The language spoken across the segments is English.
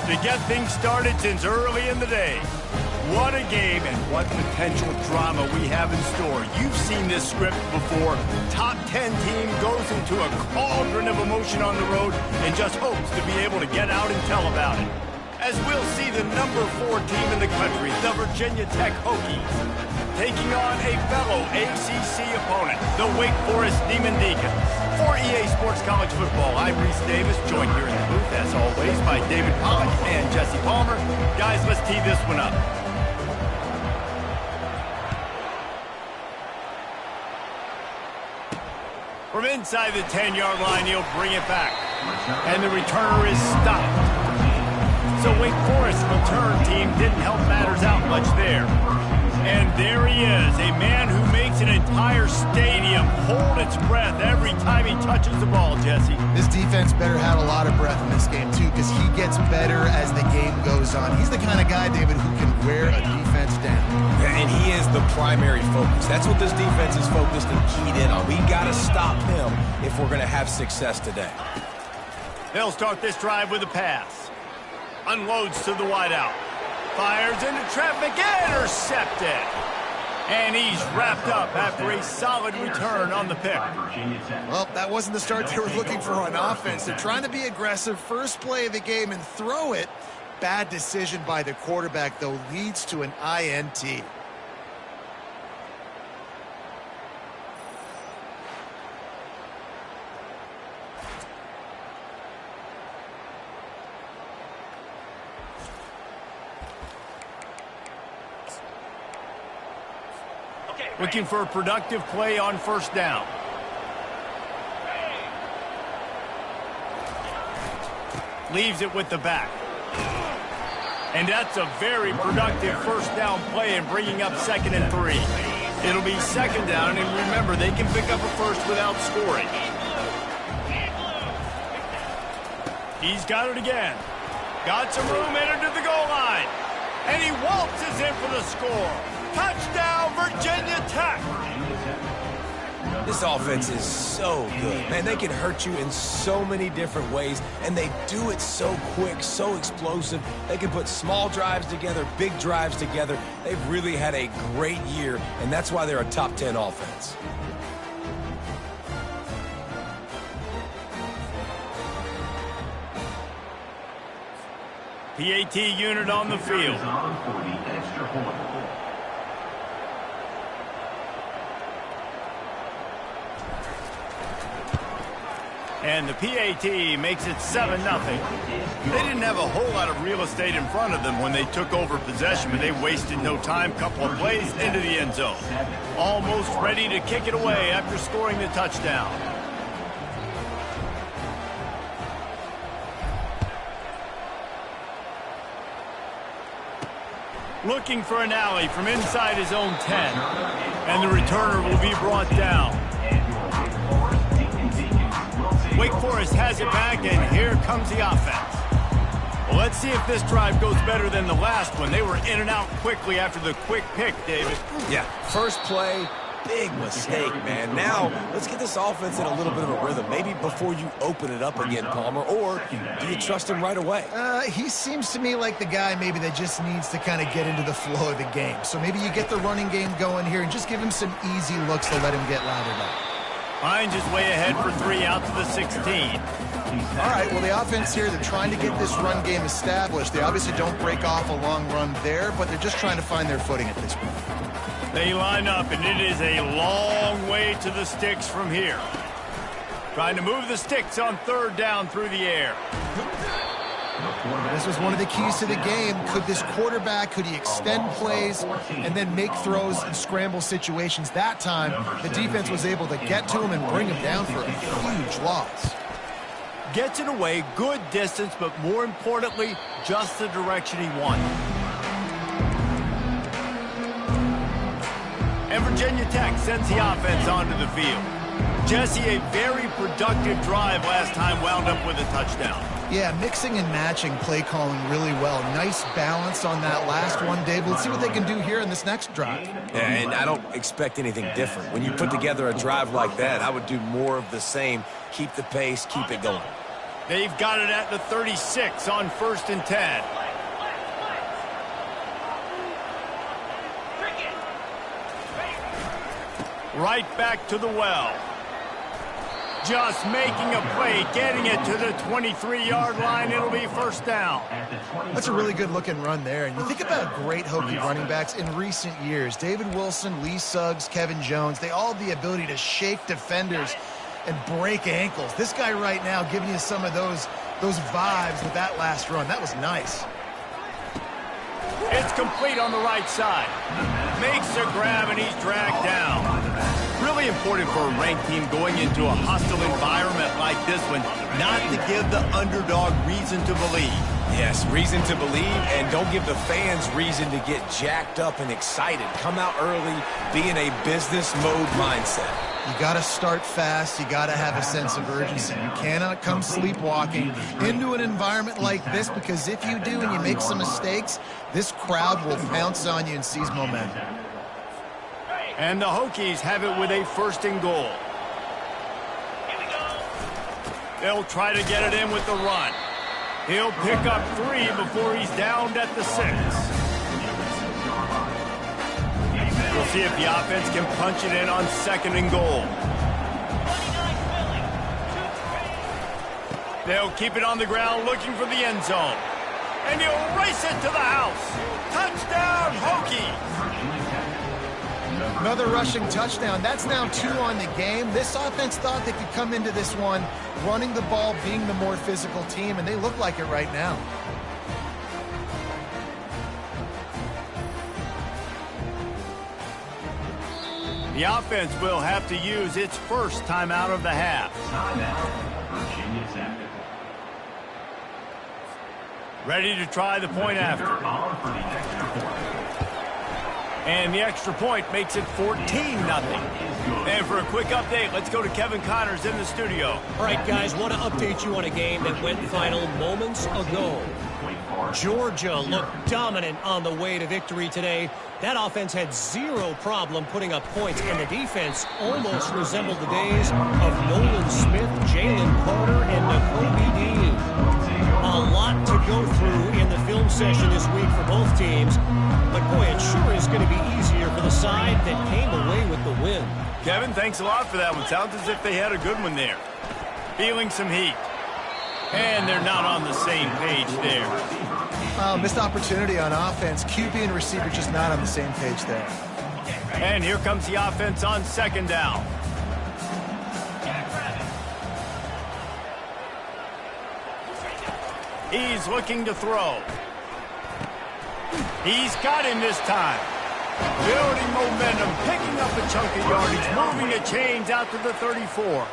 to get things started since early in the day. What a game and what potential drama we have in store. You've seen this script before. Top 10 team goes into a cauldron of emotion on the road and just hopes to be able to get out and tell about it. As we'll see the number 4 team in the country, the Virginia Tech Hokies, taking on a fellow ACC opponent, the Wake Forest Demon Deacons. For EA Sports College Football, I'm Reese Davis, joined here in the booth, as always, by David Pollack and Jesse Palmer. Guys, let's tee this one up. From inside the 10-yard line, he'll bring it back. And the returner is stopped. So Wake Forest return team didn't help matters out much there. And there he is, a man who makes an entire stadium hold its breath every time he touches the ball, Jesse. This defense better have a lot of breath in this game, too, because he gets better as the game goes on. He's the kind of guy, David, who can wear a defense down. And he is the primary focus. That's what this defense is focused and keyed in on. We got to stop him if we're going to have success today. They'll start this drive with a pass. Unloads to the wideout. Fires into traffic, intercepted. And he's wrapped up after a solid return on the pick. Well, that wasn't the start they were looking for on offense. They're trying to be aggressive, first play of the game, and throw it. Bad decision by the quarterback, though, leads to an INT. Looking for a productive play on first down. Leaves it with the back. And that's a very productive first down play and bringing up 2nd and 3. It'll be 2nd down, and remember, they can pick up a first without scoring. He's got it again. Got some room, entered to the goal line. And he waltzes in for the score. Touchdown, Virginia Tech! This offense is so good. Man, they can hurt you in so many different ways, and they do it so quick, so explosive. They can put small drives together, big drives together. They've really had a great year, and that's why they're a top 10 offense. PAT unit on the field. And the PAT makes it 7-0. They didn't have a whole lot of real estate in front of them when they took over possession, but they wasted no time. Couple of plays into the end zone. Almost ready to kick it away after scoring the touchdown. Looking for an alley from inside his own 10. And the returner will be brought down. Wake Forest has it back, and here comes the offense. Well, let's see if this drive goes better than the last one. They were in and out quickly after the quick pick, David. Yeah, first play, big mistake, man. Now, let's get this offense in a little bit of a rhythm. Maybe before you open it up again, Palmer, or do you trust him right away? He seems to me like the guy maybe that just needs to kind of get into the flow of the game. So maybe you get the running game going here and just give him some easy looks to let him get lathered up. Hines is way ahead for 3 out to the 16. All right, well, the offense here, they're trying to get this run game established. They obviously don't break off a long run there, but they're just trying to find their footing at this point. They line up, and it is a long way to the sticks from here. Trying to move the sticks on 3rd down through the air. This was one of the keys to the game. Could this quarterback, could he extend plays and then make throws in scramble situations? That time, the defense was able to get to him and bring him down for a huge loss. Gets it away, good distance, but more importantly, just the direction he wanted. And Virginia Tech sends the offense onto the field. Jesse, a very productive drive last time, wound up with a touchdown. Yeah, mixing and matching play calling really well. Nice balance on that last one, Dave. Let's see what they can do here in this next drive. Yeah, and I don't expect anything different. When you put together a drive like that, I would do more of the same. Keep the pace, keep it going. They've got it at the 36 on 1st and 10. Right back to the well. Just making a play, getting it to the 23-yard line. It'll be 1st down. That's a really good-looking run there. And you think about great Hokie running backs in recent years. David Wilson, Lee Suggs, Kevin Jones, they all have the ability to shake defenders and break ankles. This guy right now giving you some of those vibes with that last run. That was nice. It's complete on the right side. Makes a grab, and he's dragged down. Really important for a ranked team going into a hostile environment like this one, not to give the underdog reason to believe. Yes, reason to believe, and don't give the fans reason to get jacked up and excited. Come out early, be in a business mode mindset. You got to start fast. You got to have a sense of urgency. You cannot come sleepwalking into an environment like this, because if you do and you make some mistakes, this crowd will pounce on you and seize momentum. And the Hokies have it with a 1st and goal. They'll try to get it in with the run. He'll pick up 3 before he's downed at the 6. We'll see if the offense can punch it in on 2nd and goal. They'll keep it on the ground looking for the end zone. And he'll race it to the house. Touchdown, Hokies! Another rushing touchdown. That's now 2 on the game. This offense thought they could come into this one running the ball, being the more physical team, and they look like it right now. The offense will have to use its 1st timeout of the half. Ready to try the point after. And the extra point makes it 14-0. And for a quick update, let's go to Kevin Connors in the studio. All right, guys, want to update you on a game that went final moments ago. Georgia looked dominant on the way to victory today. That offense had 0 problem putting up points, and the defense almost resembled the days of Nolan Smith, Jalen Carter, and Nakobe Dean. A lot to go through in the film session this week for both teams. But, boy, it sure is going to be easier for the side that came away with the win. Kevin, thanks a lot for that one. Sounds as if they had a good one there. Feeling some heat. And they're not on the same page there. Missed opportunity on offense. QB and receiver just not on the same page there. And here comes the offense on 2nd down. He's looking to throw. He's got him this time. Building momentum, picking up a chunk of yardage, moving the chains out to the 34.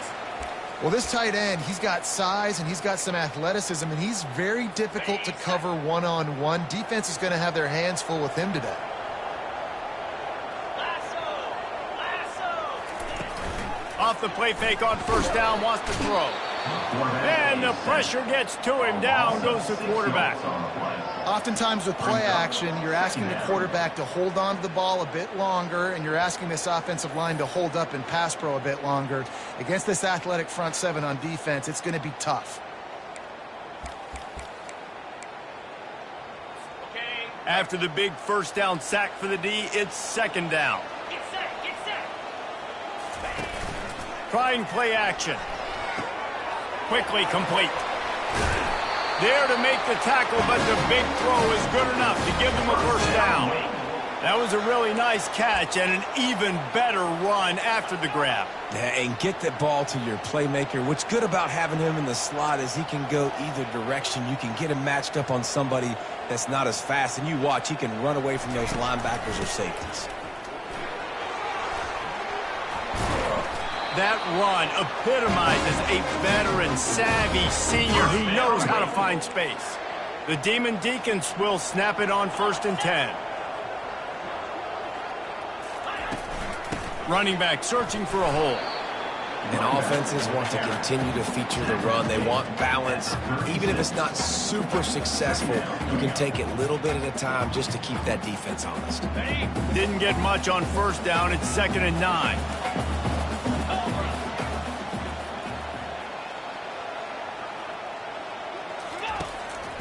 Well, this tight end, he's got size and he's got some athleticism, and he's very difficult to cover one-on-one. Defense is going to have their hands full with him today. Off the play fake on 1st down, wants to throw. And the pressure gets to him. Down goes the quarterback. Oftentimes with play action, you're asking the quarterback to hold on to the ball a bit longer, and you're asking this offensive line to hold up in pass pro a bit longer. Against this athletic front 7 on defense, it's going to be tough. After the big 1st down sack for the D, it's 2nd down. Trying play action. Quickly complete. There to make the tackle, but the big throw is good enough to give them a 1st down. That was a really nice catch and an even better run after the grab. Yeah, and get the ball to your playmaker. What's good about having him in the slot is he can go either direction. You can get him matched up on somebody that's not as fast, and you watch, he can run away from those linebackers or safeties. That run epitomizes a veteran, savvy senior who knows how to find space. The Demon Deacons will snap it on 1st and 10. Running back searching for a hole. And offenses want to continue to feature the run. They want balance. Even if it's not super successful, you can take it a little bit at a time just to keep that defense honest. Didn't get much on 1st down. It's 2nd and 9.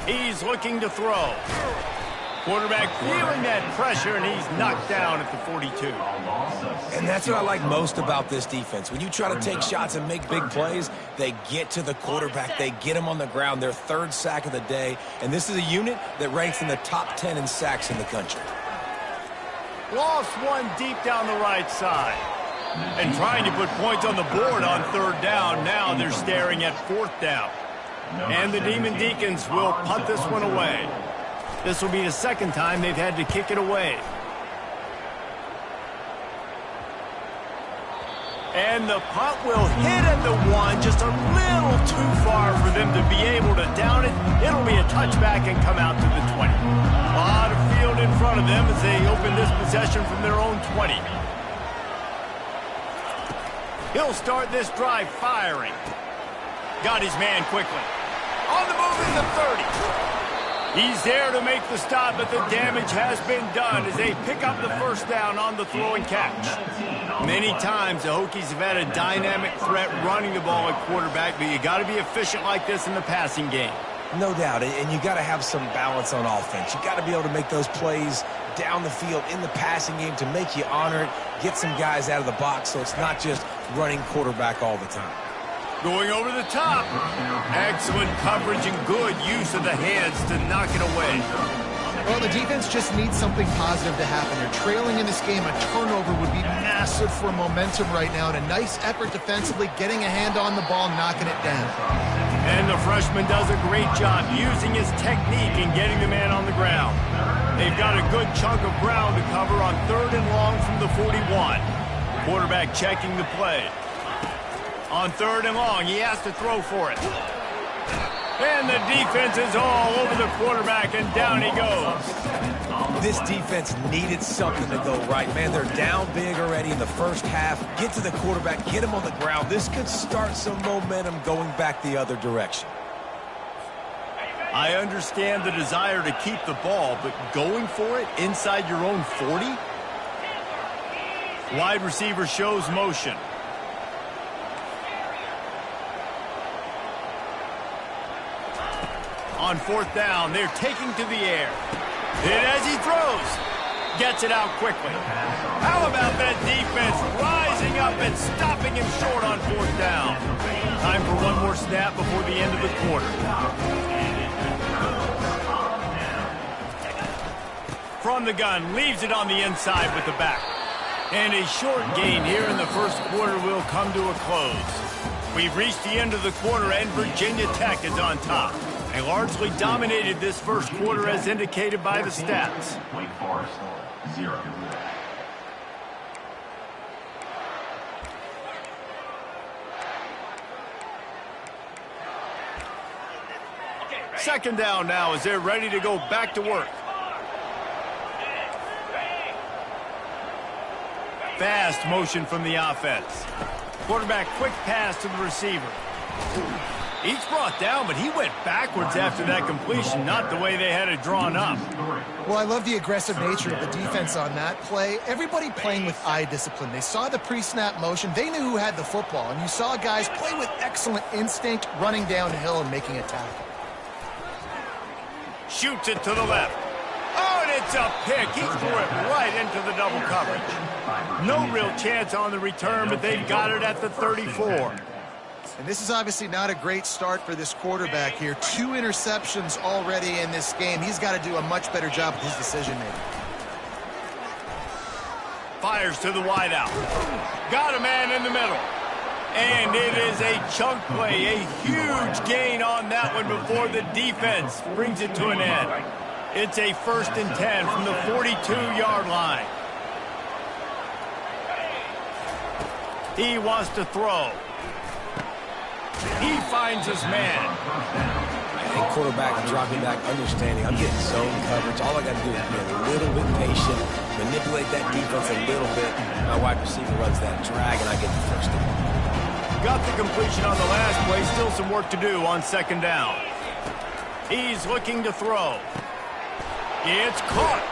He's looking to throw. Quarterback feeling that pressure, and he's knocked down at the 42. And that's what I like most about this defense. When you try to take shots and make big plays, they get to the quarterback. They get him on the ground. Their third sack of the day. And this is a unit that ranks in the top 10 in sacks in the country. Lost one deep down the right side. And trying to put points on the board on third down. Now they're staring at fourth down. And the Demon Deacons will punt this one away. This will be the second time they've had to kick it away. And the punt will hit at the one, just a little too far for them to be able to down it. It'll be a touchback and come out to the 20. A lot of field in front of them as they open this possession from their own 20. He'll start this drive firing. Got his man quickly. On the move in the 30. He's there to make the stop, but the damage has been done as they pick up the first down on the throw and catch. Many times the Hokies have had a dynamic threat running the ball at quarterback, but you got to be efficient like this in the passing game. No doubt, and you got to have some balance on offense. You got to be able to make those plays down the field in the passing game to make you honor it, get some guys out of the box so it's not just running quarterback all the time. Going over the top. Excellent coverage and good use of the hands to knock it away. Well, the defense just needs something positive to happen. They're trailing in this game. A turnover would be massive for momentum right now. And a nice effort defensively, getting a hand on the ball, knocking it down. And the freshman does a great job using his technique and getting the man on the ground. They've got a good chunk of ground to cover on third and long from the 41. Quarterback checking the play. On third and long, he has to throw for it. And the defense is all over the quarterback, and down he goes. This defense needed something to go right. Man, they're down big already in the first half. Get to the quarterback, get him on the ground. This could start some momentum going back the other direction. I understand the desire to keep the ball, but going for it inside your own 40? Wide receiver shows motion. On fourth down, they're taking to the air. And as he throws, gets it out quickly. How about that defense rising up and stopping him short on fourth down? Time for one more snap before the end of the quarter. From the gun, leaves it on the inside with the back. And a short gain here in the first quarter will come to a close. We've reached the end of the quarter, and Virginia Tech is on top. They largely dominated this first quarter as indicated by the stats. Wake Forest, 0. Second down now as they're ready to go back to work. Fast motion from the offense. Quarterback quick pass to the receiver. He's brought down, but he went backwards after that completion, not the way they had it drawn up. Well, I love the aggressive nature of the defense on that play. Everybody playing with eye discipline. They saw the pre-snap motion. They knew who had the football, and you saw guys play with excellent instinct, running downhill and making a tackle. Shoots it to the left. Oh, and it's a pick. He threw it right into the double coverage. No real chance on the return, but they've got it at the 34. And this is obviously not a great start for this quarterback here. 2 interceptions already in this game. He's got to do a much better job with his decision-making. Fires to the wideout. Got a man in the middle. And it is a chunk play, a huge gain on that one before the defense brings it to an end. It's a 1st and 10 from the 42-yard line. He wants to throw. He finds his man. I think quarterback dropping back, understanding. I'm getting zone coverage. All I got to do is be a little bit patient, manipulate that defense a little bit. My wide receiver runs that drag, and I get the first down. Got the completion on the last play. Still some work to do on second down. He's looking to throw. It's caught.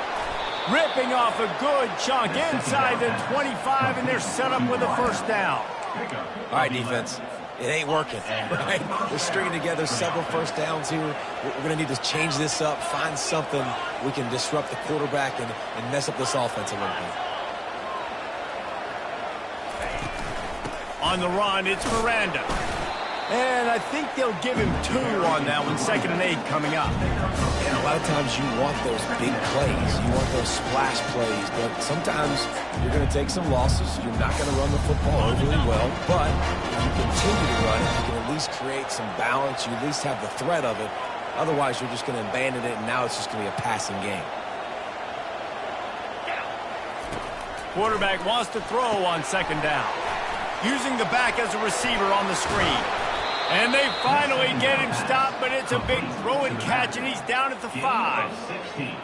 Ripping off a good chunk inside the 25, and they're set up with a first down. All right, defense. it ain't working, right? They're stringing together several first downs here. We're going to need to change this up, find something we can disrupt the quarterback and mess up this offense a little bit. On the run, it's Miranda. And I think they'll give him 2 on that one. 2nd and 8 coming up. And a lot of times you want those big plays. You want those splash plays. But sometimes you're going to take some losses. You're not going to run the football overly well. But if you continue to run it, you can at least create some balance. You at least have the threat of it. Otherwise, you're just going to abandon it, and now it's just going to be a passing game. Quarterback wants to throw on 2nd down. Using the back as a receiver on the screen. And they finally get him stopped, but it's a big throw and catch, and he's down at the 5.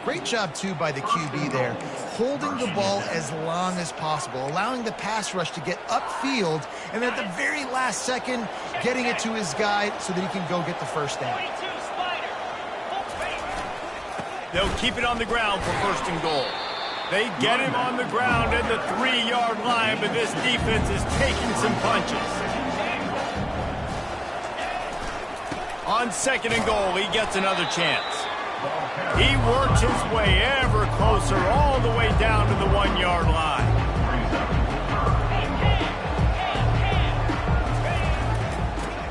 Great job, too, by the QB there, holding the ball as long as possible, allowing the pass rush to get upfield, and at the very last second, getting it to his guy so that he can go get the first down. They'll keep it on the ground for 1st and goal. They get him on the ground at the 3-yard line, but this defense is taking some punches. On 2nd and goal, he gets another chance. He works his way ever closer all the way down to the 1-yard line.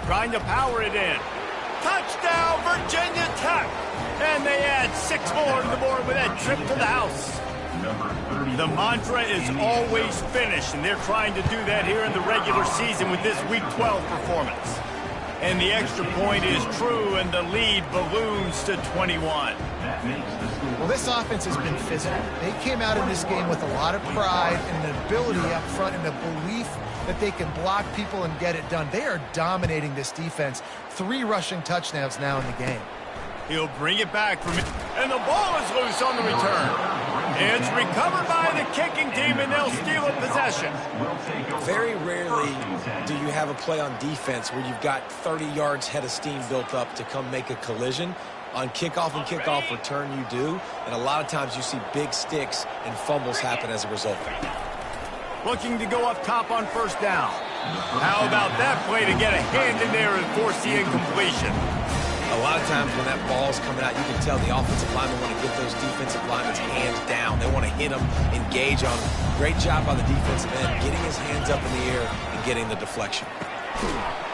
Trying to power it in. Touchdown, Virginia Tech! And they add 6 more to the board with that trip to the house. The mantra is always finish, and they're trying to do that here in the regular season with this Week 12 performance. And the extra point is true, and the lead balloons to 21. Well, this offense has been physical. They came out in this game with a lot of pride and an ability up front and a belief that they can block people and get it done. They are dominating this defense. 3 rushing touchdowns now in the game. He'll bring it back from it, and the ball is loose on the return. It's recovered by the kicking team, and they'll steal a possession. Very rarely do you have a play on defense where you've got 30 yards head of steam built up to come make a collision. On kickoff and kickoff return, you do, and a lot of times you see big sticks and fumbles happen as a result. Looking to go up top on 1st down. How about that play to get a hand in there and force the incompletion? A lot of times when that ball's coming out, you can tell the offensive linemen want to get those defensive linemen's hands down. They want to hit them, engage on them. Great job by the defensive end, getting his hands up in the air and getting the deflection.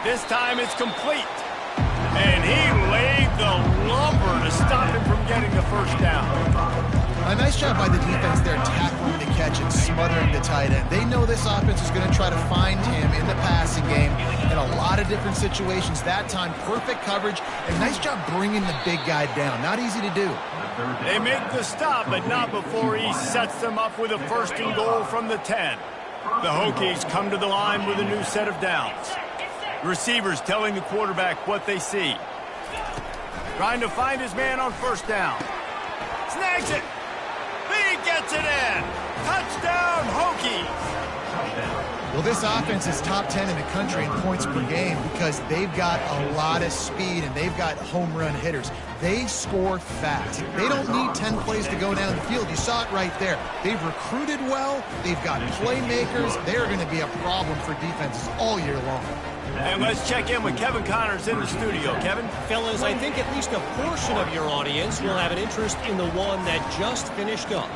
This time it's complete. And he laid the lumber to stop him from getting the 1st down. A nice job by the defense there, tackling the catch and smothering the tight end. They know this offense is going to try to find him in the passing game in a lot of different situations. That time, perfect coverage, and nice job bringing the big guy down. Not easy to do. They make the stop, but not before he sets them up with a 1st and goal from the 10. The Hokies come to the line with a new set of downs. Receivers telling the quarterback what they see. Trying to find his man on 1st down. Snags it. He gets it in. Touchdown, Hokies. Well, this offense is top 10 in the country in points per game because they've got a lot of speed and they've got home run hitters. They score fast. They don't need 10 plays to go down the field. You saw it right there. They've recruited well. They've got playmakers. They're going to be a problem for defenses all year long. And let's check in with Kevin Connors in the studio. Kevin? Fellas, I think at least a portion of your audience will have an interest in the one that just finished up.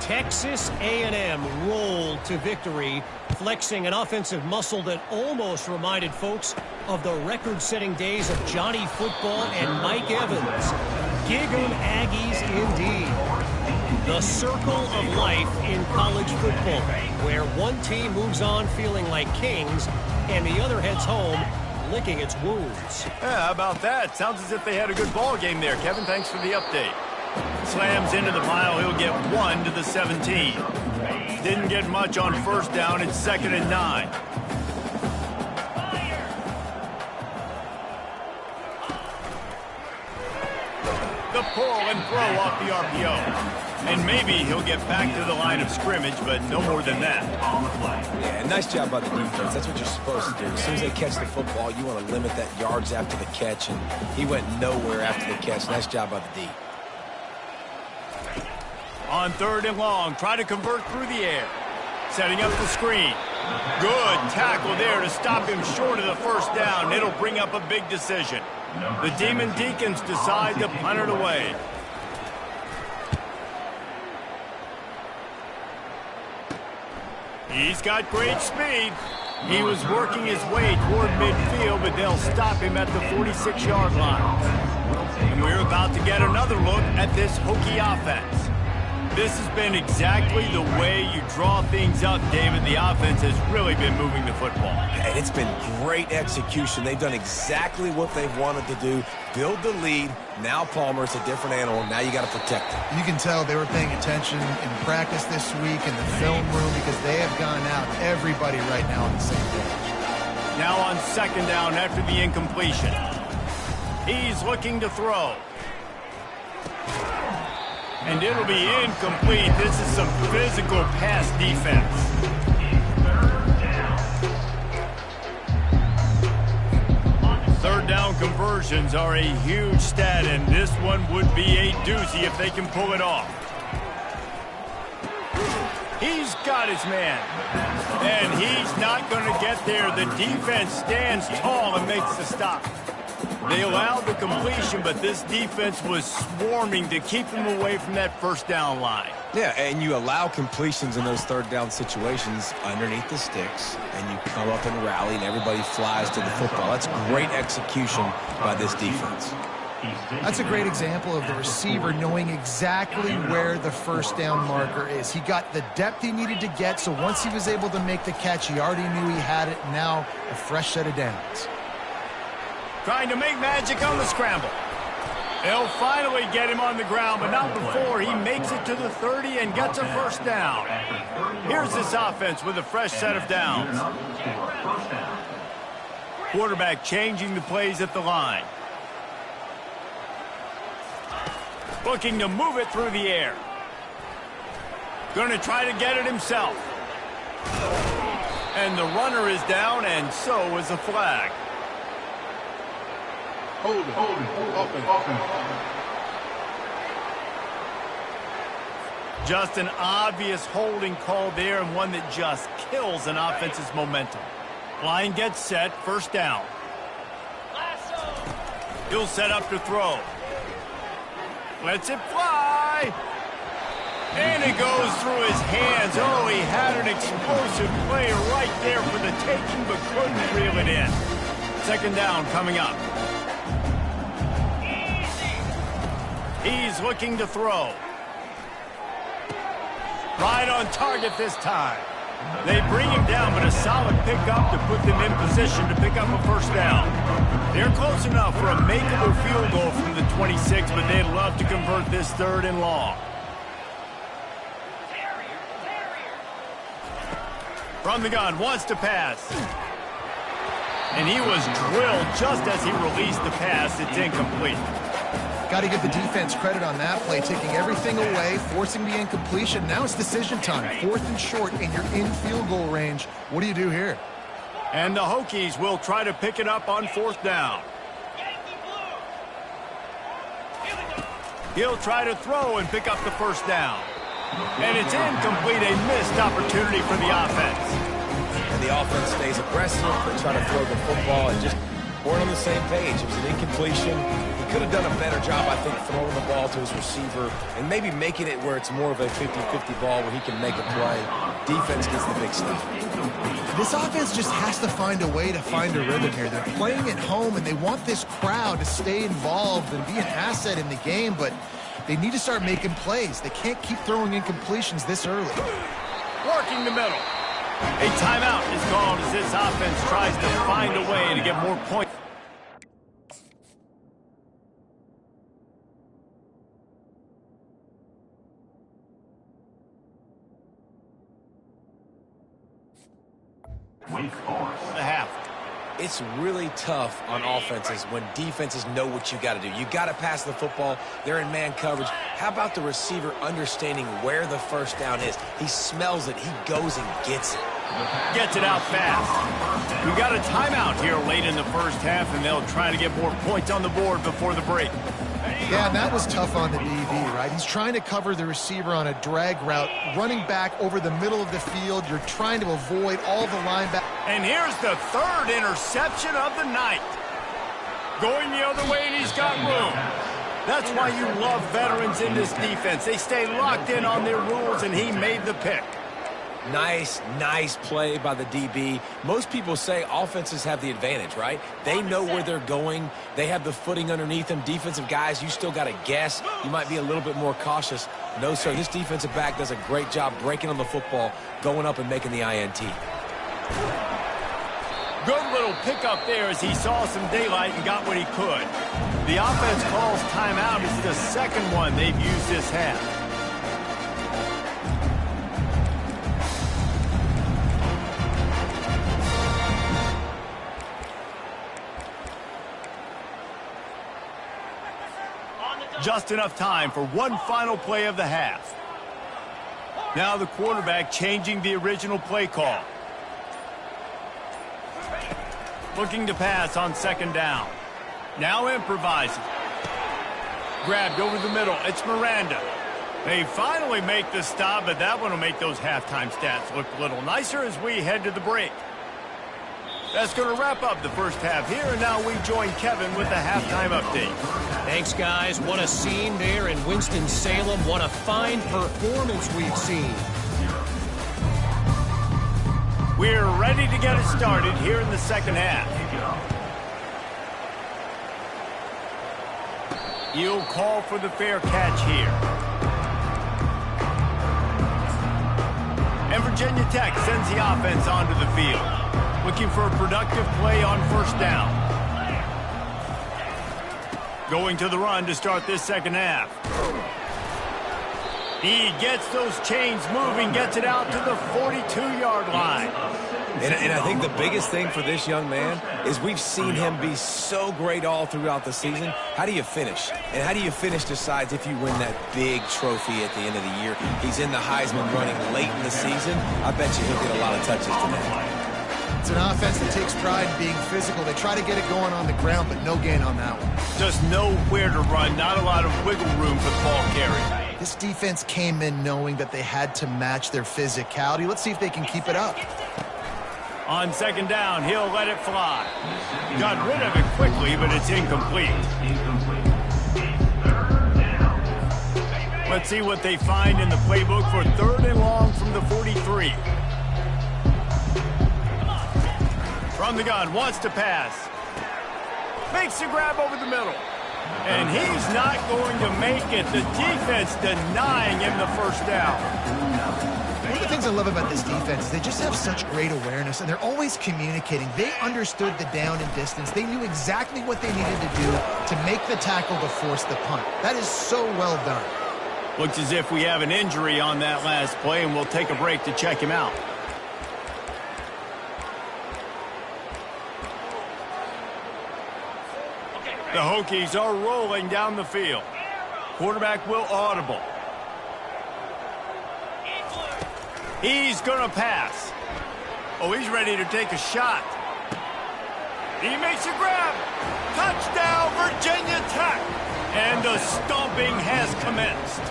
Texas A&M rolled to victory, flexing an offensive muscle that almost reminded folks of the record-setting days of Johnny Football and Mike Evans. Gig 'em Aggies indeed. The circle of life in college football, where one team moves on feeling like kings and the other heads home licking its wounds. Yeah, how about that? Sounds as if they had a good ball game there. Kevin, thanks for the update. Slams into the pile. He'll get 1 to the 17. Didn't get much on 1st down. It's 2nd and 9. The pull and throw off the RPO. And maybe he'll get back to the line of scrimmage, but no more than that. Yeah, nice job by the defense. That's what you're supposed to do. As soon as they catch the football, you want to limit that yards after the catch, and he went nowhere after the catch. Nice job by the D. On 3rd and long, try to convert through the air. Setting up the screen. Good tackle there to stop him short of the first down. It'll bring up a big decision. The Demon Deacons decide to punt it away. He's got great speed. He was working his way toward midfield, but they'll stop him at the 46-yard line. And we're about to get another look at this Hokie offense. This has been exactly the way you draw things up, David. The offense has really been moving the football. And it's been great execution. They've done exactly what they've wanted to do. Build the lead. Now Palmer's a different animal. Now you got to protect him. You can tell they were paying attention in practice this week in the film room because they have gone out, everybody right now on the same page. Now on second down after the incompletion. He's looking to throw. And it'll be incomplete. This is some physical pass defense. Third down conversions are a huge stat, and this one would be a doozy if they can pull it off. He's got his man. And he's not going to get there. The defense stands tall and makes the stop. They allowed the completion, but this defense was swarming to keep them away from that first down line. Yeah, and you allow completions in those third down situations underneath the sticks, and you come up and rally, and everybody flies to the football. That's great execution by this defense. That's a great example of the receiver knowing exactly where the first down marker is. He got the depth he needed to get, so once he was able to make the catch, he already knew he had it. Now a fresh set of downs. Trying to make magic on the scramble. They'll finally get him on the ground, but not before he makes it to the 30 and gets a first down. Here's this offense with a fresh set of downs. Quarterback changing the plays at the line. Looking to move it through the air. Going to try to get it himself. And the runner is down, and so is a flag. Hold it. Open. Just an obvious holding call there, and one that just kills an offense's momentum. Line gets set, first down. He'll set up to throw. Lets it fly. And it goes through his hands. Oh, he had an explosive play right there for the taking, but couldn't reel it in. Second down coming up. He's looking to throw. Right on target this time. They bring him down, but a solid pickup to put them in position to pick up a first down. They're close enough for a makeable field goal from the 26, but they'd love to convert this third and long. From the gun, wants to pass. And he was drilled just as he released the pass. It's incomplete. Got to give the defense credit on that play, taking everything away, forcing the incompletion. Now it's decision time. Fourth and short, and you're in field goal range. What do you do here? And the Hokies will try to pick it up on fourth down. He'll try to throw and pick up the first down. And it's incomplete, a missed opportunity for the offense. And the offense stays aggressive. They try to throw the football and just weren't on the same page. It was an incompletion. He could have done a better job, I think, throwing the ball to his receiver and maybe making it where it's more of a 50-50 ball where he can make a play. Defense gets the big stuff. This offense just has to find a way to find a rhythm here. They're playing at home, and they want this crowd to stay involved and be an asset in the game, but they need to start making plays. They can't keep throwing incompletions this early. Working the middle. A timeout is called as this offense tries to find a way to get more points. The half. It's really tough on offenses when defenses know what you got to do. You got to pass the football. They're in man coverage. How about the receiver understanding where the first down is? He smells it. He goes and gets it. Gets it out fast. We got a timeout here late in the first half, and they'll try to get more points on the board before the break. Yeah, and that was tough on the DB, right? He's trying to cover the receiver on a drag route, running back over the middle of the field. You're trying to avoid all the linebackers. And here's the third interception of the night. Going the other way, and he's got room. That's why you love veterans in this defense. They stay locked in on their rules, and he made the pick. Nice play by the DB. Most people say offenses have the advantage, right? They know where they're going. They have the footing underneath them. Defensive guys, you still got to guess. You might be a little bit more cautious. No, sir, this defensive back does a great job breaking on the football, going up and making the INT. Good little pickup there as he saw some daylight and got what he could. The offense calls timeout. It's the second one they've used this half. Just enough time for one final play of the half. Now the quarterback changing the original play call. Looking to pass on second down. Now improvising. Grabbed over the middle. It's Miranda. They finally make the stop, but that one will make those halftime stats look a little nicer as we head to the break. That's going to wrap up the first half here, and now we join Kevin with the halftime update. Thanks, guys. What a scene there in Winston-Salem. What a fine performance we've seen. We're ready to get it started here in the second half. You'll call for the fair catch here. And Virginia Tech sends the offense onto the field, looking for a productive play on first down. Going to the run to start this second half. He gets those chains moving, gets it out to the 42-yard line. And I think the biggest thing for this young man is we've seen him be so great all throughout the season. How do you finish? And how do you finish decides if you win that big trophy at the end of the year. He's in the Heisman running late in the season. I bet you he'll get a lot of touches today. It's an offense that takes pride in being physical. They try to get it going on the ground, but no gain on that one. Just nowhere to run, not a lot of wiggle room for the ball carry. This defense came in knowing that they had to match their physicality. Let's see if they can keep it up. On second down, he'll let it fly. Got rid of it quickly, but it's incomplete. Let's see what they find in the playbook for third and long from the 43. From the gun, wants to pass. Makes a grab over the middle. And he's not going to make it. The defense denying him the first down. One of the things I love about this defense is they just have such great awareness, and they're always communicating. They understood the down and distance. They knew exactly what they needed to do to make the tackle to force the punt. That is so well done. Looks as if we have an injury on that last play, and we'll take a break to check him out. The Hokies are rolling down the field. Quarterback will audible. He's going to pass. Oh, he's ready to take a shot. He makes a grab. Touchdown, Virginia Tech. And the stomping has commenced.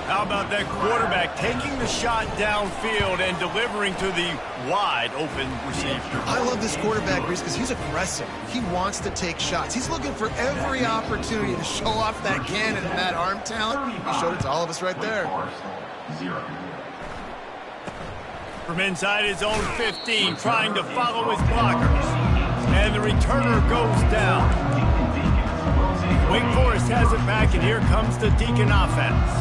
How about that quarterback taking the shot downfield and delivering to the wide-open receiver? I love this quarterback, Reese, because he's aggressive. He wants to take shots. He's looking for every opportunity to show off that cannon and that arm talent. He showed it to all of us right there. From inside his own 15, trying to follow his blockers. And the returner goes down. Wake Forest has it back, and here comes the Deacon offense.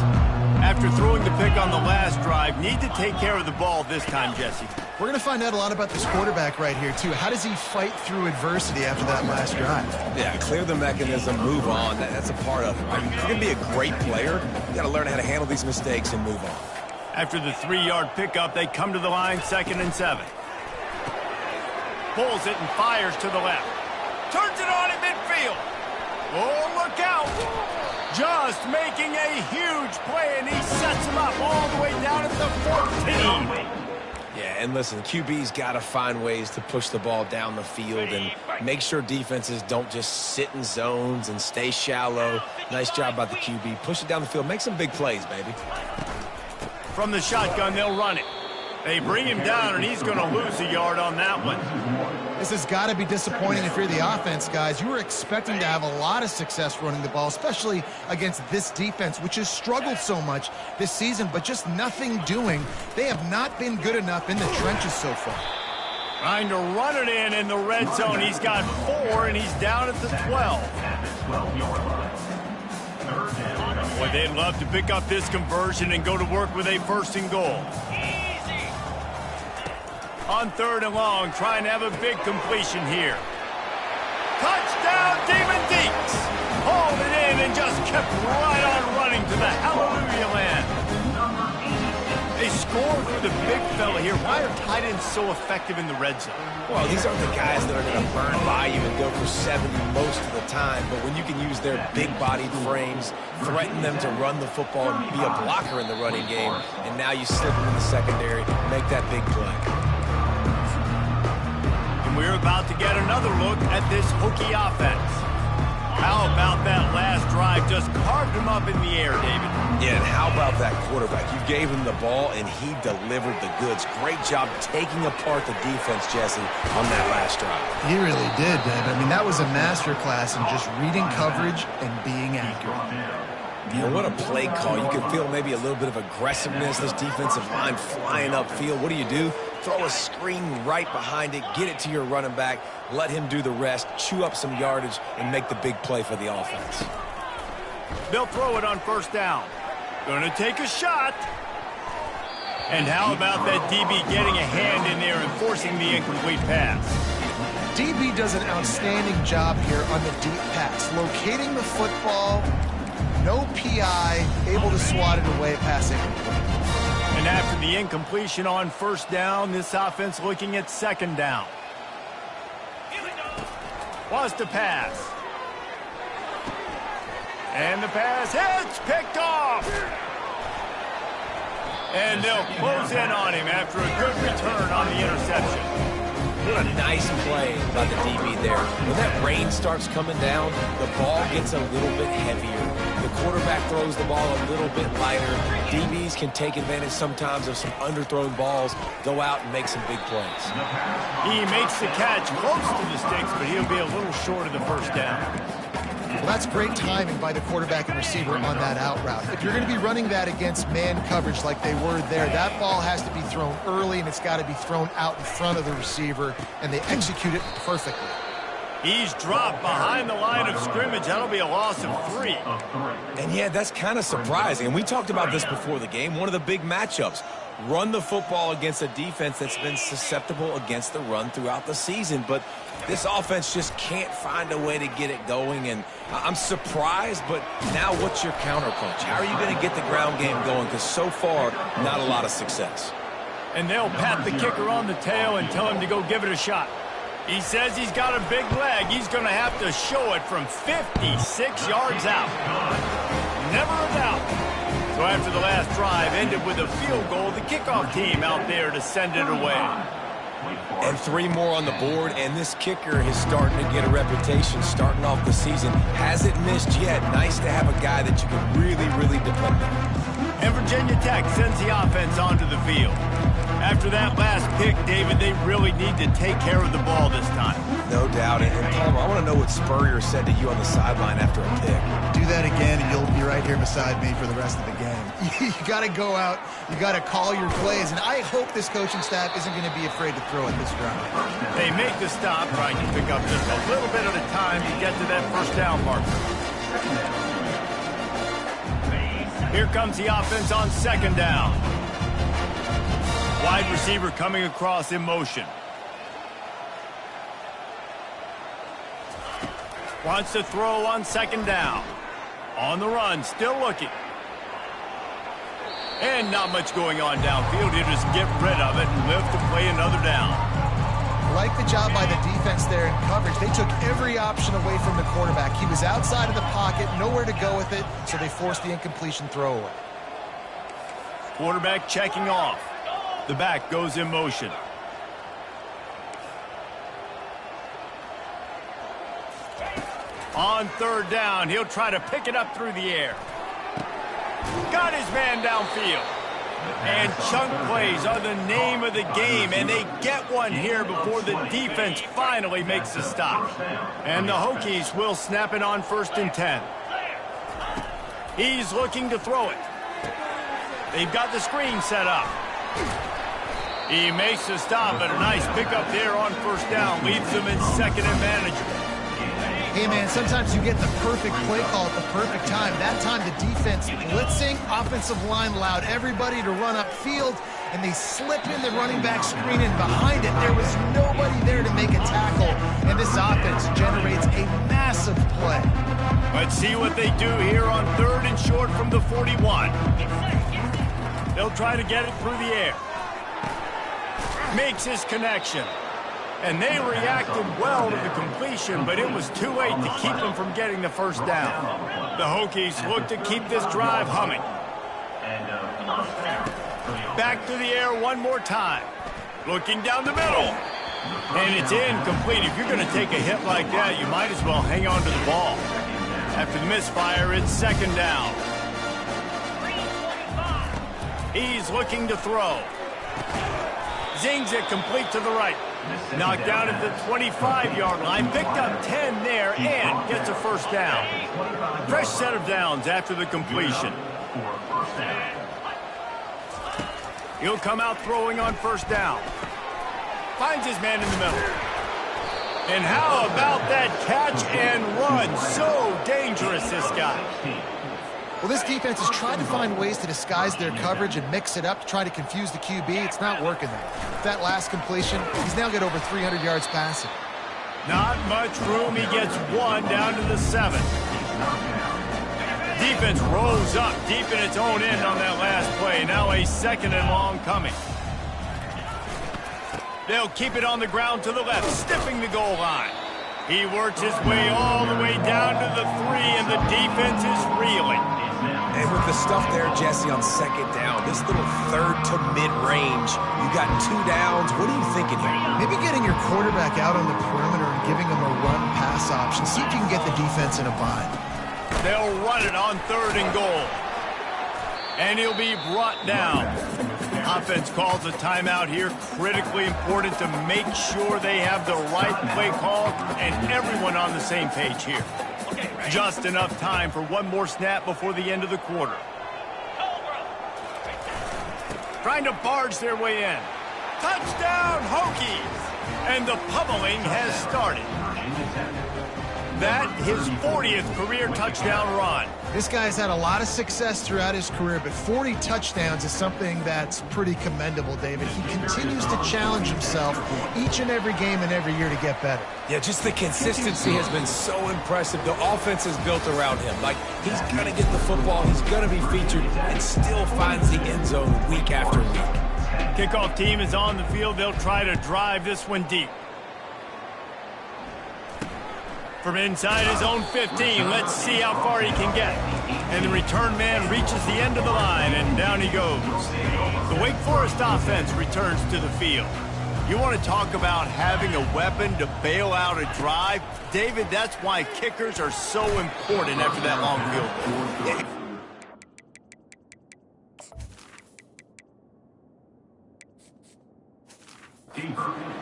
After throwing the pick on the last drive, need to take care of the ball this time, Jesse. We're going to find out a lot about this quarterback right here, too. How does he fight through adversity after that last drive? Yeah, clear the mechanism, move on. That's a part of it. Right? If you're going to be a great player, you got to learn how to handle these mistakes and move on. After the 3-yard pickup, they come to the line, 2nd and 7. Pulls it and fires to the left. Turns it on at midfield. Oh, look out. Just making a huge play, and he sets him up all the way down at the 14. Yeah, and listen, QB's got to find ways to push the ball down the field and make sure defenses don't just sit in zones and stay shallow. Nice job by the QB. Push it down the field. Make some big plays, baby. From the shotgun, they'll run it. They bring him down, and he's going to lose a yard on that one. This has got to be disappointing if you're the offense, guys. You were expecting to have a lot of success running the ball, especially against this defense, which has struggled so much this season, but just nothing doing. They have not been good enough in the trenches so far. Trying to run it in the red zone. He's got 4, and he's down at the 12. Boy, they'd love to pick up this conversion and go to work with a 1st and goal. On 3rd and long, trying to have a big completion here. Touchdown, Demon Deeks! Hauled it in and just kept right on running to the hallelujah land. They scored with a big fella here. Why are tight ends so effective in the red zone? Well, these aren't the guys that are going to burn by you and go for 70 most of the time, but when you can use their big-bodied frames, threaten them to run the football and be a blocker in the running game, and now you slip them in the secondary, make that big play. We're about to get another look at this Hokie offense. How about that last drive? Just carved him up in the air, David. Yeah, and how about that quarterback? You gave him the ball, and he delivered the goods. Great job taking apart the defense, Jesse, on that last drive. He really did, David. I mean, that was a masterclass in just reading coverage and being accurate. Yeah, what a play call. You can feel maybe a little bit of aggressiveness. This defensive line flying upfield. What do? Throw a screen right behind it, get it to your running back, let him do the rest, chew up some yardage, and make the big play for the offense. They'll throw it on 1st down. Gonna take a shot. And how about that DB getting a hand in there and forcing the incomplete pass? DB does an outstanding job here on the deep pass, locating the football, no PI, able to swat it away, pass incomplete. And after the incompletion on 1st down, this offense looking at 2nd down. Wants to pass. And the pass hits, picked off. And they'll close in on him after a good return on the interception. What a nice play by the DB there. When that rain starts coming down, the ball gets a little bit heavier. The quarterback throws the ball a little bit lighter. DBs can take advantage sometimes of some underthrown balls, go out and make some big plays. He makes the catch close to the sticks, but he'll be a little short of the 1st down. Well, that's great timing by the quarterback and receiver on that out route. If you're going to be running that against man coverage like they were there, that ball has to be thrown early, and it's got to be thrown out in front of the receiver, and they execute it perfectly. He's dropped behind the line of scrimmage. That'll be a loss of 3. And yeah, that's kind of surprising. And we talked about this before the game. One of the big matchups. Run the football against a defense that's been susceptible against the run throughout the season. But this offense just can't find a way to get it going. And I'm surprised, but now what's your counterpunch? How are you going to get the ground game going? Because so far, not a lot of success. And they'll pat the kicker on the tail and tell him to go give it a shot. He says he's got a big leg. He's going to have to show it from 56 yards out. Never a doubt. So after the last drive ended with a field goal, the kickoff team out there to send it away. And 3 more on the board, and this kicker is starting to get a reputation starting off the season. Hasn't missed yet. Nice to have a guy that you can really, really depend on. And Virginia Tech sends the offense onto the field. After that last pick, David, they really need to take care of the ball this time. No doubt. And Palmer, I want to know what Spurrier said to you on the sideline after a pick. Do that again, and you'll be right here beside me for the rest of the game. You got to go out. You got to call your plays. And I hope this coaching staff isn't going to be afraid to throw it this drive. They make the stop, trying to pick up just a little bit at a time to get to that 1st down marker. Here comes the offense on 2nd down. Wide receiver coming across in motion. Wants to throw on 2nd down. On the run, still looking. And not much going on downfield. He'll just get rid of it and live to play another down. Like the job by the defense there in coverage. They took every option away from the quarterback. He was outside of the pocket, nowhere to go with it, so they forced the incompletion throwaway. Quarterback checking off. The back goes in motion. On third down, he'll try to pick it up through the air. Got his man downfield. And chunk plays are the name of the game, and they get one here before the defense finally makes a stop. And the Hokies will snap it on 1st and 10. He's looking to throw it. They've got the screen set up. He makes the stop, but a nice pickup there on 1st down. Leaves them in 2nd and manageable. Hey, man, sometimes you get the perfect play call at the perfect time. That time the defense blitzing, offensive line allowed everybody to run upfield, and they slip in the running back screen, and behind it there was nobody there to make a tackle, and this offense generates a massive play. Let's see what they do here on 3rd and short from the 41. They'll try to get it through the air. Makes his connection. And they reacted well to the completion, but it was too late to keep them from getting the 1st down. The Hokies look to keep this drive humming. Back to the air one more time. Looking down the middle. And it's incomplete. If you're going to take a hit like that, you might as well hang on to the ball. After the misfire, it's 2nd down. He's looking to throw. Zings it complete to the right. Knocked down at the 25-yard line. Picked up 10 there and gets a 1st down. Fresh set of downs after the completion. He'll come out throwing on 1st down. Finds his man in the middle. And how about that catch and run? So dangerous, this guy. Well, this defense has tried to find ways to disguise their coverage and mix it up to try to confuse the QB. It's not working there. That last completion, he's now got over 300 yards passing. Not much room. He gets one down to the 7. Defense rolls up deep in its own end on that last play. Now a 2nd and long coming. They'll keep it on the ground to the left, sniffing the goal line. He works his way all the way down to the 3, and the defense is reeling. And with the stuff there, Jesse, on 2nd down, this little 3rd to mid-range, you got 2 downs. What are you thinking here? Maybe getting your quarterback out on the perimeter and giving him a run-pass option. See if you can get the defense in a bind. They'll run it on 3rd and goal. And he'll be brought down. Offense calls a timeout here. Critically important to make sure they have the right play call and everyone on the same page here. Just enough time for one more snap before the end of the quarter. Trying to barge their way in. Touchdown, Hokies! And the pummeling has started. That, his 40th career touchdown run. This guy's had a lot of success throughout his career, but 40 touchdowns is something that's pretty commendable, David. He continues to challenge himself each and every game and every year to get better. Yeah, just the consistency has been so impressive. The offense is built around him. Like, he's going to get the football, he's going to be featured, and still finds the end zone week after week. Kickoff team is on the field. They'll try to drive this one deep. From inside his own 15, let's see how far he can get. And the return man reaches the end of the line, and down he goes. The Wake Forest offense returns to the field. You want to talk about having a weapon to bail out a drive? David, that's why kickers are so important after that long field goal.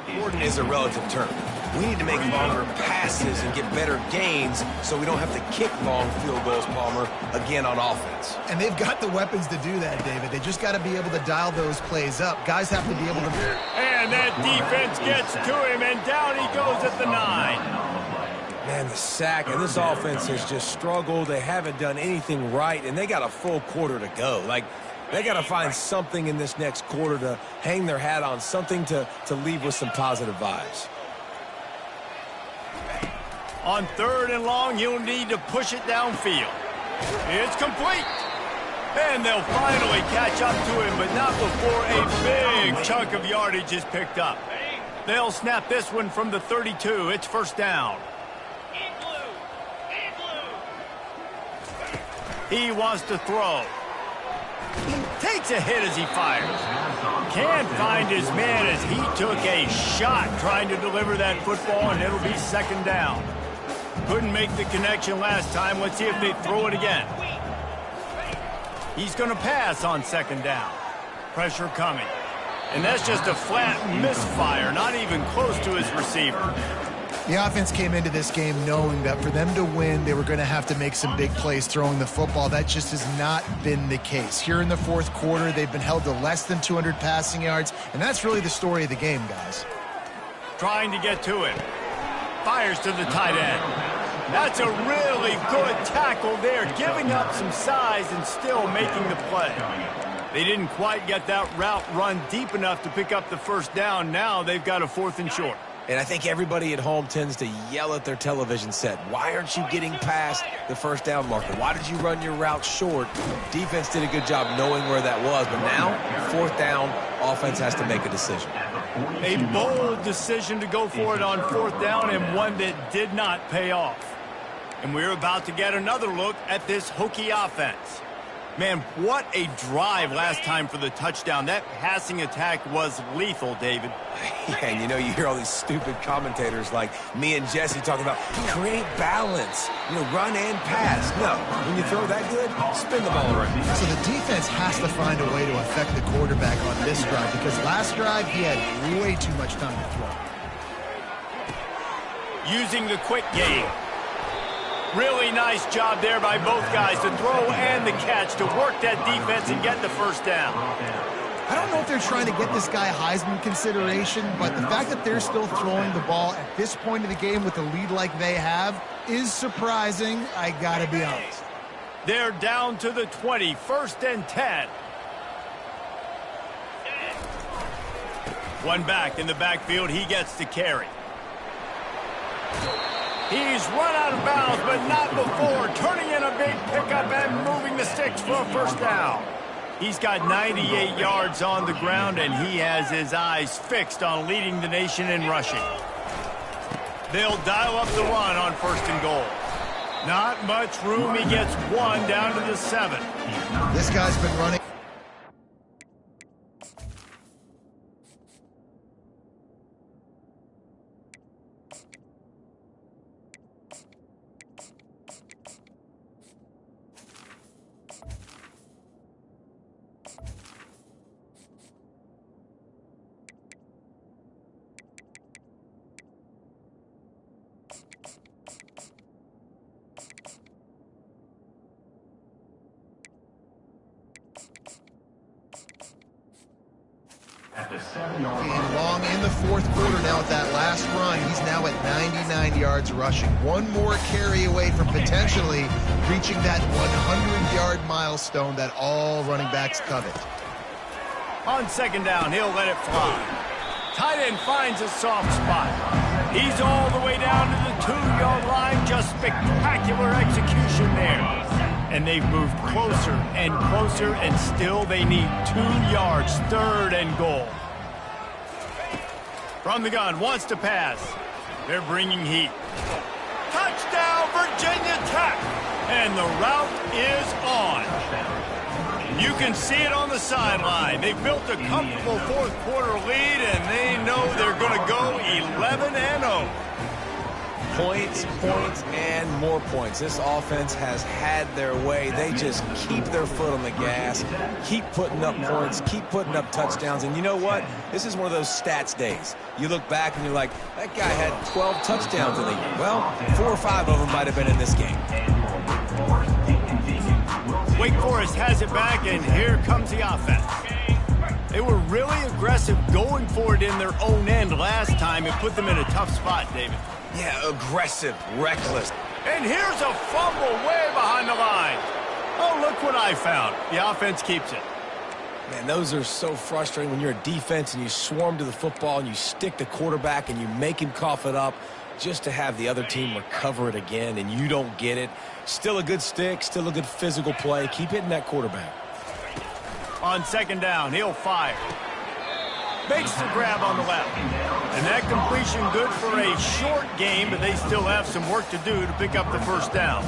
Important is a relative term. We need to make longer passes and get better gains so we don't have to kick long field goals, Palmer, again on offense. And they've got the weapons to do that, David. They just got to be able to dial those plays up. Guys have to be able to... And that defense gets to him, and down he goes at the 9. Man, the sack, and this offense has just struggled. They haven't done anything right, and they got a full quarter to go. Like, they got to find something in this next quarter to hang their hat on, something to leave with some positive vibes. On 3rd and long, you'll need to push it downfield. It's complete. And they'll finally catch up to him, but not before a big chunk of yardage is picked up. They'll snap this one from the 32. It's 1st down. He wants to throw. Takes a hit as he fires. Can't find his man as he took a shot trying to deliver that football, and it'll be second down. Couldn't make the connection last time. Let's see if they throw it again. He's going to pass on second down. Pressure coming. And that's just a flat misfire, not even close to his receiver. The offense came into this game knowing that for them to win, they were going to have to make some big plays throwing the football. That just has not been the case. Here in the fourth quarter, they've been held to less than 200 passing yards, and that's really the story of the game, guys. Trying to get to it. Fires to the tight end. That's a really good tackle there, giving up some size and still making the play. They didn't quite get that route run deep enough to pick up the first down. Now they've got a 4th and short. And I think everybody at home tends to yell at their television set. Why aren't you getting past the first down marker? Why did you run your route short? Defense did a good job knowing where that was. But now, 4th down, offense has to make a decision. A bold decision to go for it on 4th down, and one that did not pay off. And we're about to get another look at this Hokie offense. Man, what a drive last time for the touchdown. That passing attack was lethal, David. Yeah, and you know, you hear all these stupid commentators like me and Jesse talking about create balance, run and pass. No, when you throw that good, spin the ball around. So the defense has to find a way to affect the quarterback on this drive because last drive he had way too much time to throw. Using the quick game. Really nice job there by both guys to throw and the catch to work that defense and get the first down. I don't know if they're trying to get this guy Heisman consideration, but the fact that they're still throwing the ball at this point of the game with a lead like they have is surprising, I gotta be honest. They're down to the 20, 1st and 10. One back in the backfield, he gets to carry. He's run out of bounds, but not before. Turning in a big pickup and moving the sticks for a first down. He's got 98 yards on the ground, and he has his eyes fixed on leading the nation in rushing. They'll dial up the run on 1st and goal. Not much room. He gets one down to the 7. This guy's been running. And long in the fourth quarter now at that last run, he's now at 99 yards rushing. One more carry away from potentially reaching that 100-yard milestone that all running backs covet. On 2nd down, he'll let it fly. Tight end finds a soft spot. He's all the way down to the 2-yard line. Just spectacular execution there. And they've moved closer and closer, and still they need 2 yards, 3rd and goal. From the gun, wants to pass. They're bringing heat. Touchdown, Virginia Tech! And the route is on. You can see it on the sideline. They built a comfortable fourth quarter lead, and they know they're going to go 11-0. Points, points, and more points. This offense has had their way. They just keep their foot on the gas, keep putting up points, keep putting up touchdowns. And you know what? This is one of those stats days. You look back and you're like, that guy had 12 touchdowns in the year. Well, 4 or 5 of them might have been in this game. Wake Forest has it back, and here comes the offense. They were really aggressive going for it in their own end last time. It put them in a tough spot, David. Yeah, aggressive, reckless. And here's a fumble way behind the line. Oh, look what I found. The offense keeps it. Man, those are so frustrating when you're a defense and you swarm to the football and you stick the quarterback and you make him cough it up just to have the other team recover it again and you don't get it. Still a good stick, still a good physical play. Keep hitting that quarterback. On 2nd down, he'll fire. Makes the grab on the left. And that completion good for a short game, but they still have some work to do to pick up the first down.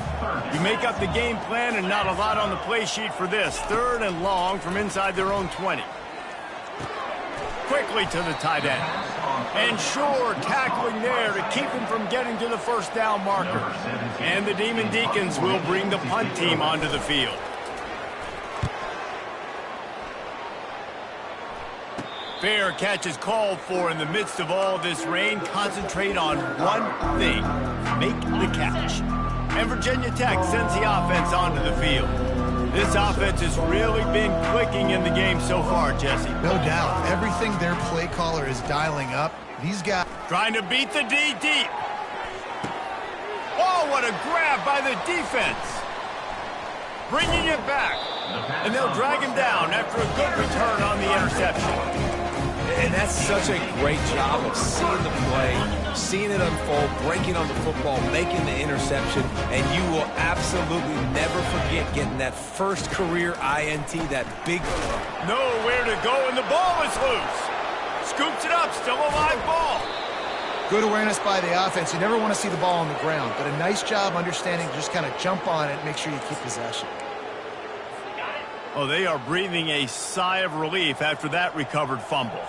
You make up the game plan and not a lot on the play sheet for this. 3rd and long from inside their own 20. quickly to the tight end. And sure, tackling there to keep him from getting to the first down marker. And the Demon Deacons will bring the punt team onto the field. Fair catch is called for in the midst of all this rain. Concentrate on one thing: make the catch. And Virginia Tech sends the offense onto the field. This offense has really been clicking in the game so far, Jesse. No doubt. Everything their play caller is dialing up. These guys trying to beat the D deep. Oh, what a grab by the defense. Bringing it back. And they'll drag him down after a good return on the interception. And that's such a great job of seeing the play, seeing it unfold, breaking on the football, making the interception, and you will absolutely never forget getting that first career INT, that big throw. Nowhere to go, and the ball is loose. Scoops it up, still a live ball. Good awareness by the offense. You never want to see the ball on the ground, but a nice job understanding to just kind of jump on it and make sure you keep possession. Oh, they are breathing a sigh of relief after that recovered fumble.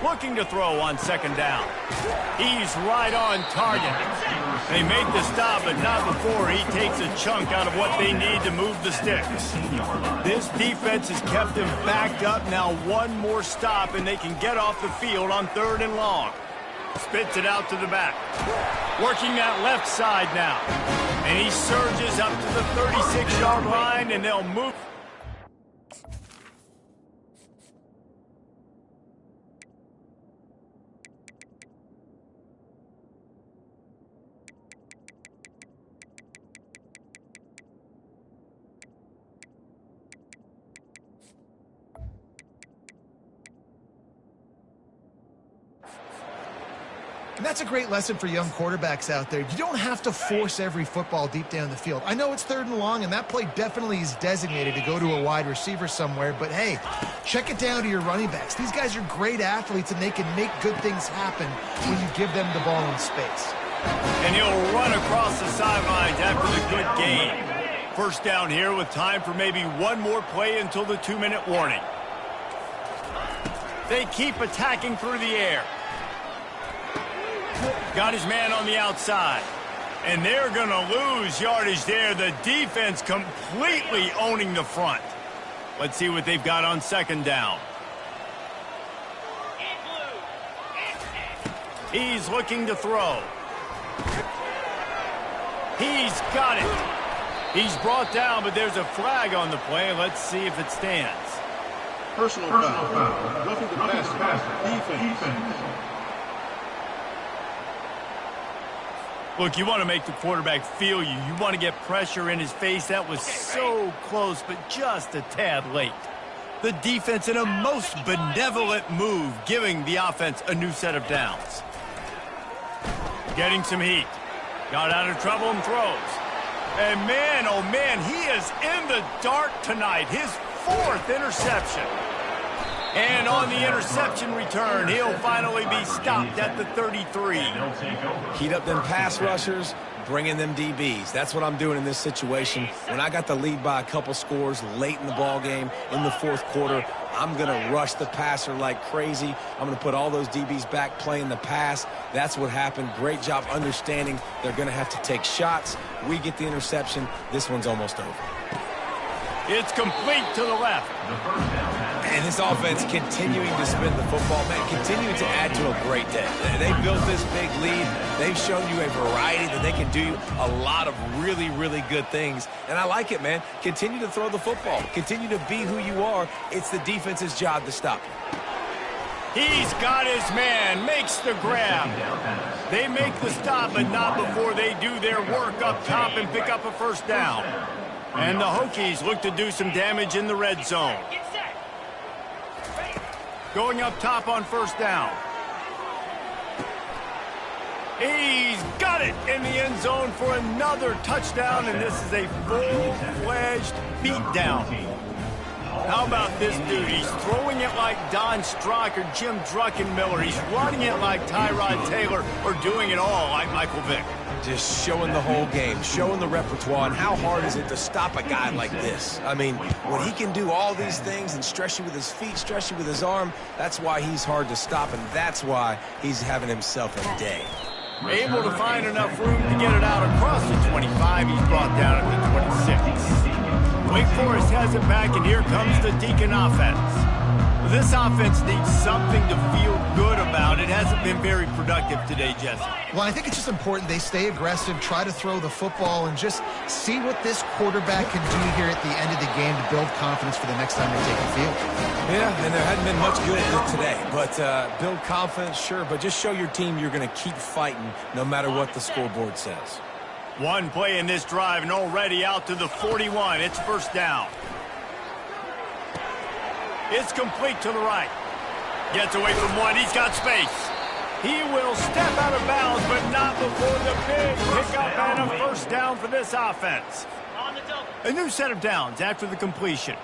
Looking to throw on second down. He's right on target. They make the stop, but not before he takes a chunk out of what they need to move the sticks. This defense has kept them backed up. Now one more stop, and they can get off the field on 3rd and long. Spits it out to the back. Working that left side now. And he surges up to the 36-yard line, and they'll move. And that's a great lesson for young quarterbacks out there. You don't have to force every football deep down the field. I know it's 3rd and long, and that play definitely is designated to go to a wide receiver somewhere, but hey, check it down to your running backs. These guys are great athletes, and they can make good things happen when you give them the ball in space. And he'll run across the sidelines after the good gain. First down here with time for maybe one more play until the 2-minute warning. They keep attacking through the air. Got his man on the outside. And they're going to lose yardage there. The defense completely owning the front. Let's see what they've got on second down. He's looking to throw. He's got it. He's brought down, but there's a flag on the play. Let's see if it stands. Personal foul. Roughing the passer. Defense. Look, you want to make the quarterback feel you. You want to get pressure in his face. That was so close, but just a tad late. The defense in a most benevolent move, giving the offense a new set of downs. Getting some heat. Got out of trouble and throws. And man, oh man, he is in the dark tonight. His 4th interception. And on the interception return, he'll finally be stopped at the 33. Heat up them pass rushers, bring in them DBs. That's what I'm doing in this situation. When I got the lead by a couple scores late in the ball game in the 4th quarter, I'm going to rush the passer like crazy. I'm going to put all those DBs back playing the pass. That's what happened. Great job understanding they're going to have to take shots. We get the interception. This one's almost over. It's complete to the left. And this offense continuing to spin the football, man, continuing to add to a great day. They built this big lead. They've shown you a variety that they can do a lot of really, really good things. And I like it, man. Continue to throw the football. Continue to be who you are. It's the defense's job to stop you. He's got his man, makes the grab. They make the stop, but not before they do their work up top and pick up a first down. And the Hokies look to do some damage in the red zone. Going up top on first down. He's got it in the end zone for another touchdown, and this is a full-fledged beatdown. How about this dude? He's throwing it like Don Strock or Jim Druckenmiller. He's running it like Tyrod Taylor, or doing it all like Michael Vick. Just showing the whole game, showing the repertoire, and how hard is it to stop a guy like this? I mean, when he can do all these things and stress you with his feet, stress you with his arm, that's why he's hard to stop, and that's why he's having himself a day. Able to find enough room to get it out across the 25. He's brought down at the 26. Wake Forest has it back, and here comes the Deacon offense. This offense needs something to feel good about. It hasn't been very productive today, Jesse. Well, I think it's just important they stay aggressive, try to throw the football, and just see what this quarterback can do here at the end of the game to build confidence for the next time they take the field. Yeah, and there hadn't been much good today. But build confidence, sure, but just show your team you're going to keep fighting no matter what the scoreboard says. One play in this drive, and already out to the 41. It's first down. It's complete to the right. Gets away from one. He's got space. He will step out of bounds, but not before the big pickup and a first down for this offense. A new set of downs after the completion.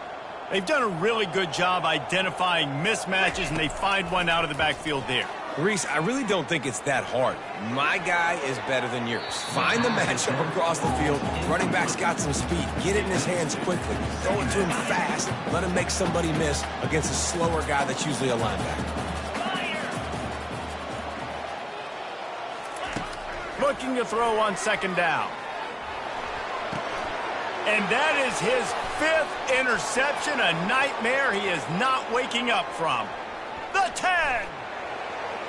They've done a really good job identifying mismatches, and they find one out of the backfield there. Reese, I really don't think it's that hard. My guy is better than yours. Find the matchup across the field. Running back's got some speed. Get it in his hands quickly. Throw it to him fast. Let him make somebody miss against a slower guy that's usually a linebacker. Looking to throw on second down. And that is his 5th interception, a nightmare he is not waking up from. The 10.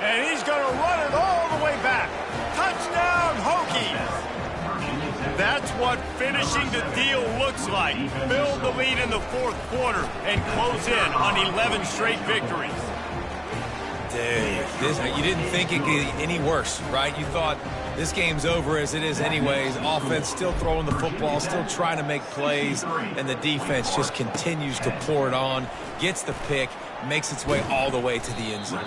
And he's going to run it all the way back. Touchdown, Hokies. That's what finishing the deal looks like. Build the lead in the 4th quarter and close in on 11 straight victories. Dude, you didn't think it could get any worse, right? You thought this game's over as it is anyways. Offense still throwing the football, still trying to make plays, and the defense just continues to pour it on, gets the pick, makes its way all the way to the end zone.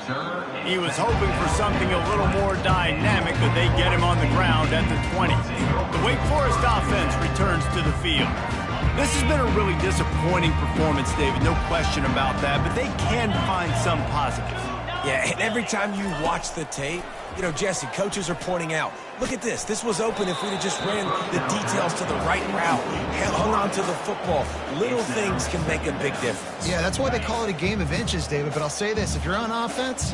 He was hoping for something a little more dynamic, but they get him on the ground at the 20. The Wake Forest offense returns to the field. This has been a really disappointing performance, David, no question about that, but they can find some positives. Yeah, and every time you watch the tape, you know, Jesse, coaches are pointing out, look at this. This was open if we'd have just ran the details to the right route, hung on to the football. Little things can make a big difference. Yeah, that's why they call it a game of inches, David. But I'll say this, if you're on offense,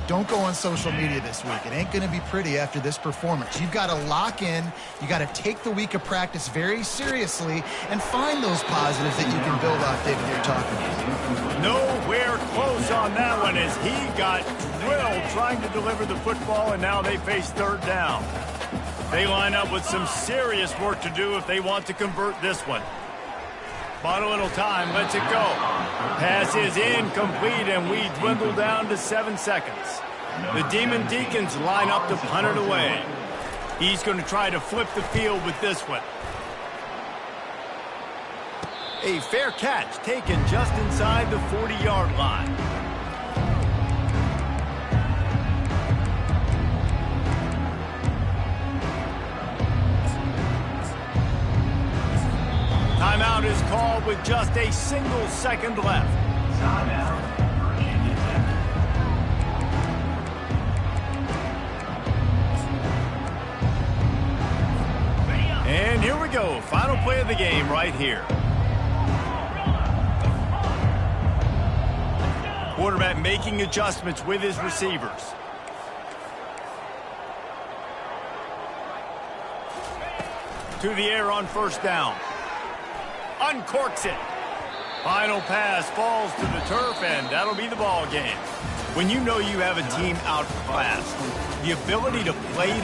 don't go on social media this week. It ain't going to be pretty after this performance. You've got to lock in. You got to take the week of practice very seriously and find those positives that you can build off, David, you're talking about. Nowhere close on that one as he got drilled trying to deliver the football, and now they face third down. They line up with some serious work to do if they want to convert this one. Bought a little time, lets it go. Pass is incomplete, and we dwindle down to 7 seconds. The Demon Deacons line up to punt it away. He's going to try to flip the field with this one. A fair catch taken just inside the 40-yard line. Timeout is called with just a single second left. And here we go. Final play of the game right here. Quarterback making adjustments with his receivers. To the air on first down. Uncorks it. Final pass falls to the turf, and that'll be the ball game. When you know you have a team outclassed, the ability to play to